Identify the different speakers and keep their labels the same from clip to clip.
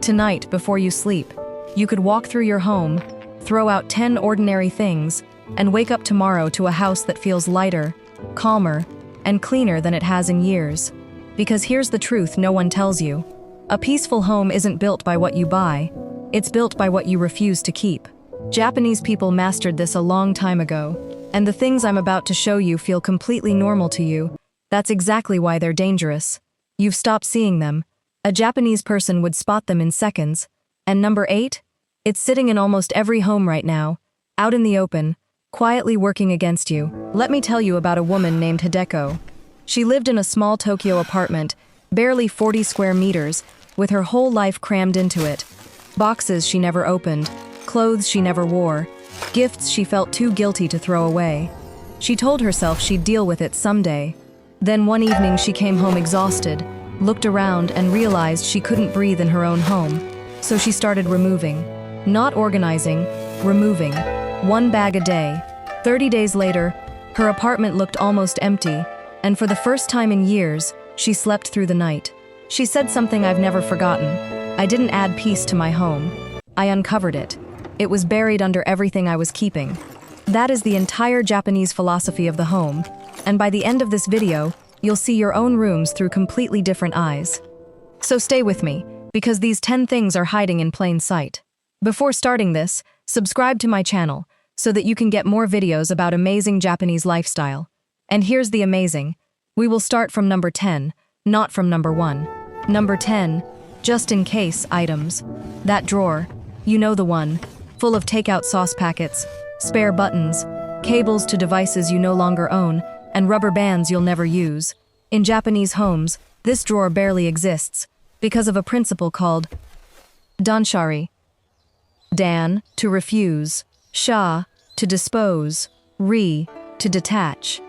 Speaker 1: Tonight, before you sleep, you could walk through your home, throw out 10 ordinary things, and wake up tomorrow to a house that feels lighter, calmer, and cleaner than it has in years. Because here's the truth no one tells you. A peaceful home isn't built by what you buy, it's built by what you refuse to keep. Japanese people mastered this a long time ago, and the things I'm about to show you feel completely normal to you. That's exactly why they're dangerous. You've stopped seeing them. A Japanese person would spot them in seconds. And number 8? It's sitting in almost every home right now, out in the open, quietly working against you. Let me tell you about a woman named Hideko. She lived in a small Tokyo apartment, barely 40 square meters, with her whole life crammed into it. Boxes she never opened, clothes she never wore, gifts she felt too guilty to throw away. She told herself she'd deal with it someday. Then one evening she came home exhausted, looked around and realized she couldn't breathe in her own home. So she started removing. Not organizing, removing. One bag a day. 30 days later, her apartment looked almost empty, and for the first time in years, she slept through the night. She said something I've never forgotten. I didn't add peace to my home. I uncovered it. It was buried under everything I was keeping. That is the entire Japanese philosophy of the home, and by the end of this video, you'll see your own rooms through completely different eyes. So stay with me, because these 10 things are hiding in plain sight. Before starting this, subscribe to my channel, so that you can get more videos about amazing Japanese lifestyle. And here's the amazing. We will start from number 10, not from number 1. Number 10, just in case items. That drawer, you know the one, full of takeout sauce packets, spare buttons, cables to devices you no longer own, and rubber bands you'll never use. In Japanese homes, this drawer barely exists, because of a principle called danshari. Dan, to refuse, sha, to dispose, ri, to detach.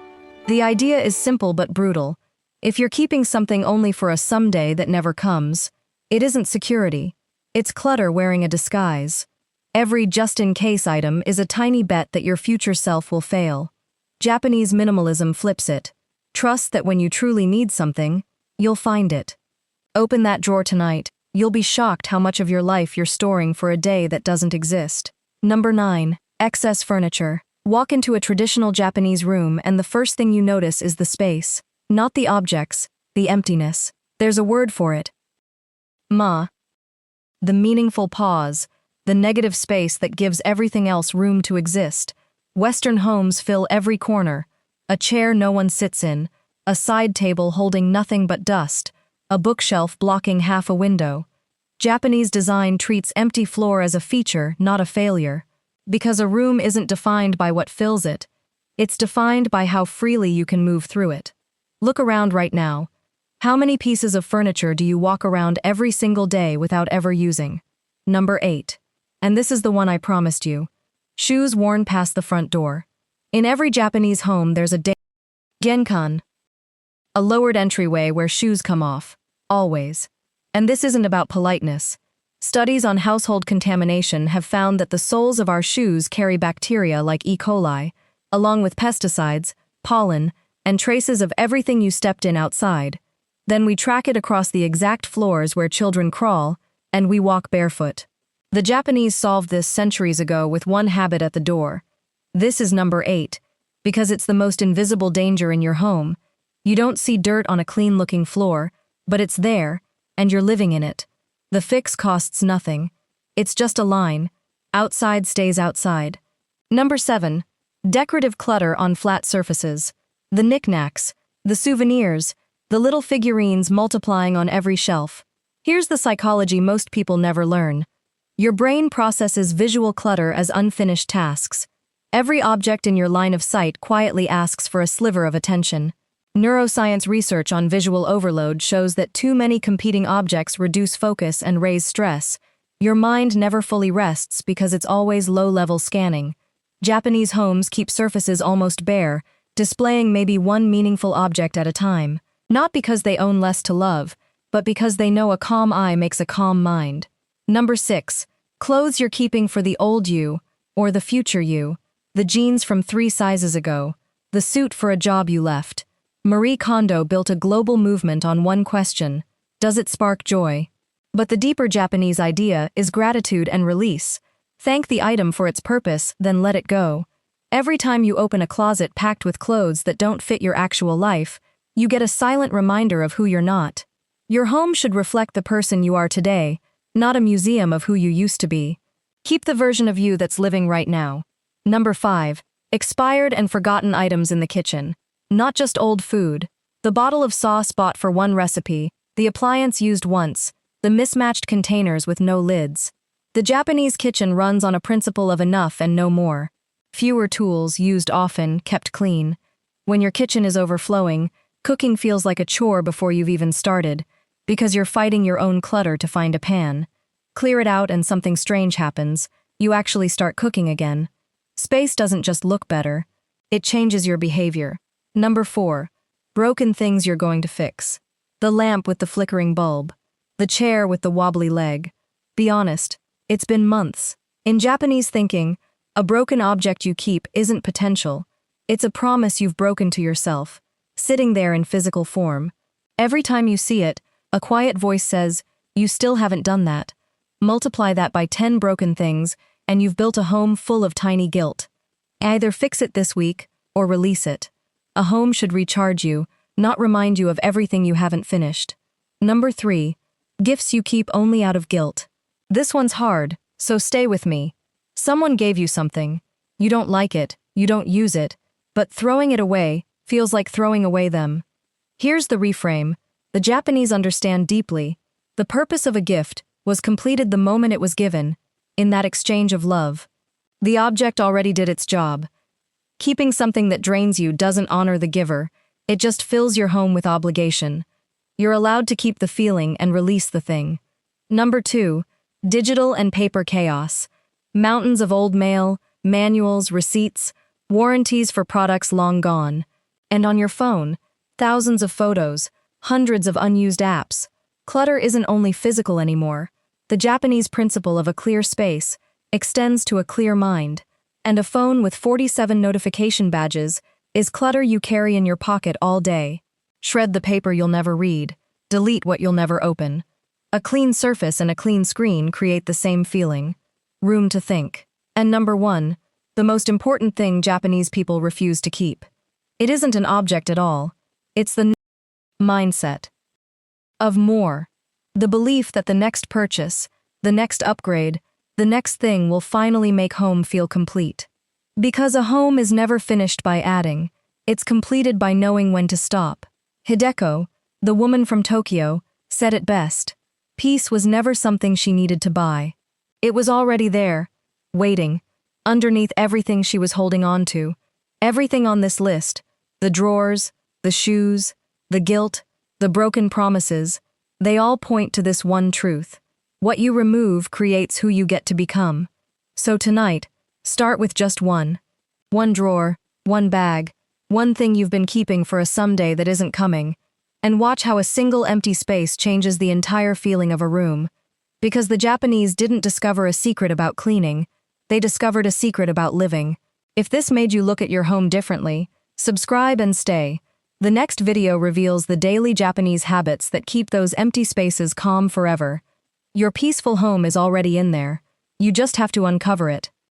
Speaker 1: The idea is simple but brutal. If you're keeping something only for a someday that never comes, it isn't security. It's clutter wearing a disguise. Every just-in-case item is a tiny bet that your future self will fail. Japanese minimalism flips it. Trust that when you truly need something, you'll find it. Open that drawer tonight. You'll be shocked how much of your life you're storing for a day that doesn't exist. Number 9. Excess furniture. Walk into a traditional Japanese room and the first thing you notice is the space. Not the objects, the emptiness. There's a word for it. Ma. The meaningful pause, the negative space that gives everything else room to exist. Western homes fill every corner. A chair no one sits in, a side table holding nothing but dust, a bookshelf blocking half a window. Japanese design treats empty floor as a feature, not a failure. Because a room isn't defined by what fills it, it's defined by how freely you can move through it. Look around right now. How many pieces of furniture do you walk around every single day without ever using? Number 8. And this is the one I promised you. Shoes worn past the front door. In every Japanese home there's a genkan, a lowered entryway where shoes come off, always. And this isn't about politeness. Studies on household contamination have found that the soles of our shoes carry bacteria like E. coli, along with pesticides, pollen, and traces of everything you stepped in outside. Then we track it across the exact floors where children crawl, and we walk barefoot. The Japanese solved this centuries ago with one habit at the door. This is number 8, because it's the most invisible danger in your home. You don't see dirt on a clean-looking floor, but it's there, and you're living in it. The fix costs nothing. It's just a line. Outside stays outside. Number 7. Decorative clutter on flat surfaces. The knickknacks, the souvenirs, the little figurines multiplying on every shelf. Here's the psychology most people never learn. Your brain processes visual clutter as unfinished tasks. Every object in your line of sight quietly asks for a sliver of attention. Neuroscience research on visual overload shows that too many competing objects reduce focus and raise stress. Your mind never fully rests because it's always low-level scanning. Japanese homes keep surfaces almost bare, displaying maybe one meaningful object at a time. Not because they own less to love, but because they know a calm eye makes a calm mind. Number 6. Clothes you're keeping for the old you, or the future you. The jeans from 3 sizes ago. The suit for a job you left. Marie Kondo built a global movement on one question: does it spark joy? But the deeper Japanese idea is gratitude and release. Thank the item for its purpose, then let it go. Every time you open a closet packed with clothes that don't fit your actual life, you get a silent reminder of who you're not. Your home should reflect the person you are today, not a museum of who you used to be. Keep the version of you that's living right now. Number 5. Expired and forgotten items in the kitchen. Not just old food. The bottle of sauce bought for one recipe, the appliance used once, the mismatched containers with no lids. The Japanese kitchen runs on a principle of enough and no more. Fewer tools, used often, kept clean. When your kitchen is overflowing, cooking feels like a chore before you've even started, because you're fighting your own clutter to find a pan. Clear it out and something strange happens. You actually start cooking again. Space doesn't just look better, it changes your behavior. Number 4. Broken things you're going to fix. The lamp with the flickering bulb. The chair with the wobbly leg. Be honest, it's been months. In Japanese thinking, a broken object you keep isn't potential. It's a promise you've broken to yourself, sitting there in physical form. Every time you see it, a quiet voice says, "You still haven't done that." Multiply that by 10 broken things, and you've built a home full of tiny guilt. Either fix it this week, or release it. A home should recharge you, not remind you of everything you haven't finished. Number 3. Gifts you keep only out of guilt. This one's hard, so stay with me. Someone gave you something. You don't like it, you don't use it, but throwing it away feels like throwing away them. Here's the reframe. The Japanese understand deeply. The purpose of a gift was completed the moment it was given, in that exchange of love. The object already did its job. Keeping something that drains you doesn't honor the giver, it just fills your home with obligation. You're allowed to keep the feeling and release the thing. Number 2. Digital and paper chaos. Mountains of old mail, manuals, receipts, warranties for products long gone. And on your phone, thousands of photos, hundreds of unused apps. Clutter isn't only physical anymore. The Japanese principle of a clear space extends to a clear mind, and a phone with 47 notification badges is clutter you carry in your pocket all day. Shred the paper you'll never read, delete what you'll never open. A clean surface and a clean screen create the same feeling. Room to think. And number 1, the most important thing Japanese people refuse to keep. It isn't an object at all. It's the mindset of more. The belief that the next purchase, the next upgrade, the next thing will finally make home feel complete. Because a home is never finished by adding, it's completed by knowing when to stop. Hideko, the woman from Tokyo, said it best. Peace was never something she needed to buy. It was already there, waiting, underneath everything she was holding on to. Everything on this list, the drawers, the shoes, the guilt, the broken promises, they all point to this one truth. What you remove creates who you get to become. So tonight, start with just one. One drawer, one bag, one thing you've been keeping for a someday that isn't coming, and watch how a single empty space changes the entire feeling of a room. Because the Japanese didn't discover a secret about cleaning, they discovered a secret about living. If this made you look at your home differently, subscribe and stay. The next video reveals the daily Japanese habits that keep those empty spaces calm forever. Your peaceful home is already in there. You just have to uncover it.